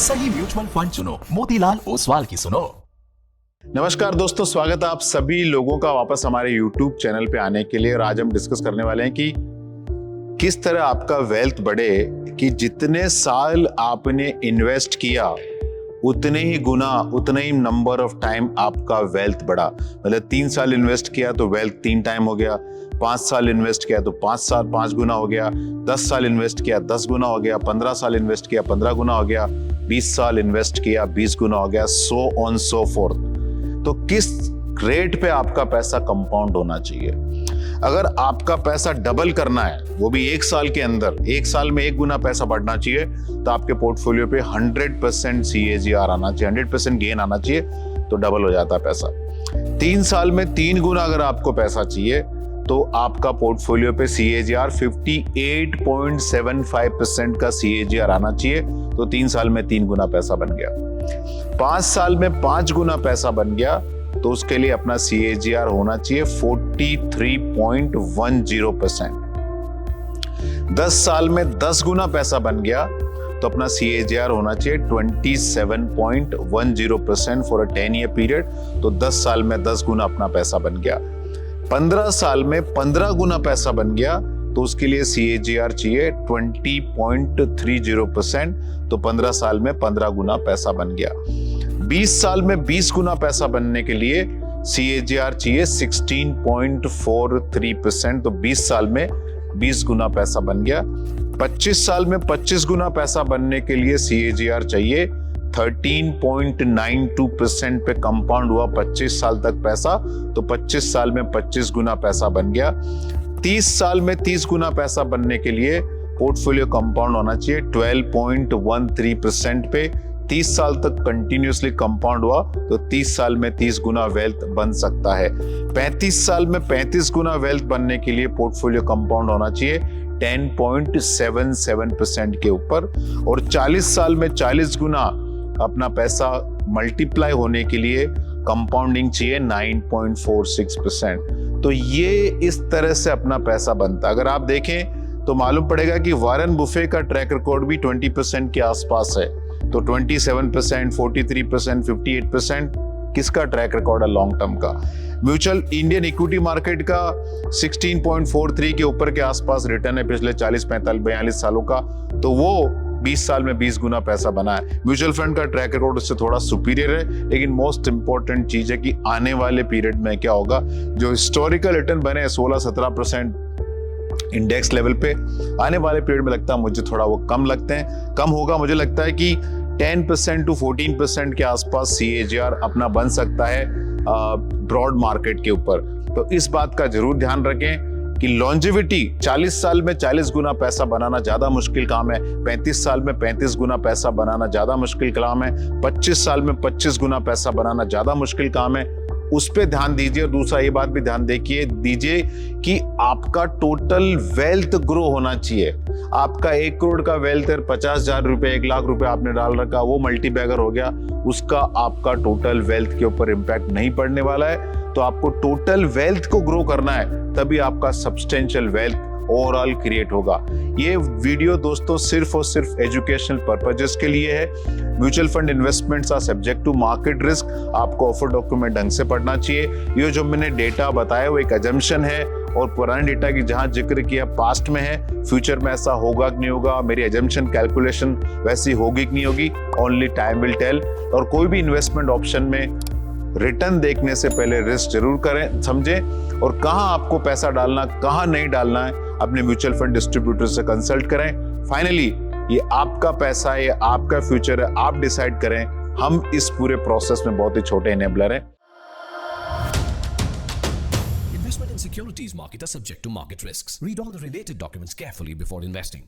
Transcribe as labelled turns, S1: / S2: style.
S1: सही mutual fund चुनो, मोतीलाल ओसवाल की सुनो।
S2: नमस्कार दोस्तों, स्वागत है आप सभी लोगों का वापस हमारे YouTube चैनल पे आने के लिए। और आज हम डिस्कस करने वाले हैं कि किस तरह आपका वेल्थ बढ़े, कि जितने साल आपने इन्वेस्ट किया उतने ही गुना, उतने ही नंबर ऑफ टाइम आपका वेल्थ बढ़ा। मतलब 3 साल इन्वेस्ट किया तो वेल्थ 3 टाइम हो गया, 5 साल इन्वेस्ट किया तो 5 साल 5 गुना हो गया, 10 साल इन्वेस्ट किया 10 गुना हो गया, 15 साल इन्वेस्ट किया 15 गुना हो गया, 20 साल इन्वेस्ट किया 20 गुना हो गया, सो ऑन सो फोर्थ। तो किस रेट पे आपका पैसा कंपाउंड होना चाहिए? अगर आपका पैसा डबल करना है, वो भी 1 साल के अंदर, 1 साल में 1 गुना पैसा बढ़ना चाहिए, तो आपके पोर्टफोलियो पे 100% CAGR आना चाहिए, 100% गेन आना चाहिए, तो डबल हो जाता है पैसा। 3 साल में 3 गुना अगर आपको पैसा चाहिए तो आपका पोर्टफोलियो पे CAGR 58.75% का CAGR आना चाहिए, तो 3 साल में 3 गुना पैसा बन गया। 5 साल में 5 गुना पैसा बन गया तो उसके लिए अपना CAGR होना चाहिए 43.10%। 10 साल में 10 गुना पैसा बन गया तो अपना CAGR होना चाहिए 27.10% फॉर अ 10 ईयर पीरियड, तो 10 साल में 10 गुना अपना पैसा बन गया। 15 साल में 15 गुना पैसा बन गया तो उसके लिए CAGR चाहिए 20.30%, तो 15 साल में 15 गुना पैसा बन गया। 20 साल में 20 गुना पैसा बनने के लिए CAGR चाहिए 16.43%, तो 20 साल में 20 गुना पैसा बन गया। 25 साल में 25 गुना पैसा बनने के लिए CAGR चाहिए 13.92% पे कंपाउंड हुआ 25 साल तक पैसा, तो 25 साल में 25 गुना पैसा बन गया। 30 साल में 30 गुना पैसा बनने के लिए पोर्टफोलियो कंपाउंड होना चाहिए 12.13% पे। 30 साल तक कंटिन्यूअसली कंपाउंड हुआ तो 30 साल में 30 गुना वेल्थ बन सकता है। 35 साल में 35 गुना वेल्थ बनने के लिए पोर्टफोलियो कंपाउंड होना चाहिए 10.77% के ऊपर, और 40 साल में 40 गुना अपना पैसा मल्टीप्लाई होने के लिए कंपाउंडिंग चाहिए 9.46%। तो ये इस तरह से अपना पैसा बनता है। अगर आप देखें तो मालूम पड़ेगा कि वॉरेन बुफे का ट्रैक रिकॉर्ड भी 20% के आसपास है, तो 27%, 43%, 58% किसका ट्रैक रिकॉर्ड है लॉन्ग टर्म का? म्यूचुअल इंडियन इक्विटी मार्केट का 16.43 के ऊपर के आसपास रिटर्न है पिछले 40, 45, 42 सालों का, तो वो 20 साल में 20 गुना पैसा बना है। म्यूचुअल फंड का ट्रैक रिकॉर्ड उससे थोड़ा सुपीरियर है, लेकिन मोस्ट इंपॉर्टेंट चीज है कि आने वाले पीरियड में क्या होगा। जो हिस्टोरिकल रिटर्न बने 16-17% इंडेक्स लेवल पे, आने वाले पीरियड में लगता है मुझे थोड़ा वो कम लगते हैं, कम होगा। मुझे लगता है कि 10% to 14% के आसपास CAGR अपना बन सकता है ब्रॉड मार्केट के ऊपर। तो इस बात का जरूर ध्यान रखें कि लॉन्जेविटी 40 साल में 40 गुना पैसा बनाना ज्यादा मुश्किल काम है, 35 साल में 35 गुना पैसा बनाना ज्यादा मुश्किल काम है, 25 साल में 25 गुना पैसा बनाना ज्यादा मुश्किल काम है। उस पे ध्यान दीजिए। और दूसरा ये बात भी ध्यान दीजिए कि आपका टोटल वेल्थ ग्रो होना चाहिए। आपका 1 करोड़ का वेल्थ है, 50,000 रुपए, 1 लाख रुपए आपने डाल रखा, वो मल्टीबैगर हो गया, उसका आपका टोटल वेल्थ के ऊपर इंपैक्ट नहीं पड़ने वाला है। तो आपको टोटल वेल्थ को ग्रो करना है, तभी आपका सब्सटेंशियल वेल्थ ओवरऑल क्रिएट होगा। ये वीडियो दोस्तों सिर्फ और सिर्फ एजुकेशनल पर्पजेस के लिए है। Mutual fund investments are subject to market risk. आपको ऑफर डॉक्यूमेंट ढंग से पढ़ना चाहिए। ये जो मैंने डेटा बताया वो एक अजम्पशन है, और पुराने डेटा की जहां जिक्र किया पास्ट में है, फ्यूचर में ऐसा होगा कि नहीं होगा, मेरी अजम्पशन कैलकुलेशन वैसी होगी कि नहीं होगी, ओनली टाइम विल टेल। और कोई भी इन्वेस्टमेंट ऑप्शन में रिटर्न देखने से पहले रिस्क जरूर करें, समझें, और कहां आपको पैसा डालना, कहां नहीं डालना है, अपने म्यूचुअल फंड डिस्ट्रीब्यूटर से कंसल्ट करें। फाइनली ये आपका पैसा है, ये आपका फ्यूचर है, आप डिसाइड करें। हम इस पूरे प्रोसेस में बहुत ही छोटे इनेबलर हैं।
S1: Investment in securities market are subject to market risks. Read all the related documents carefully before investing.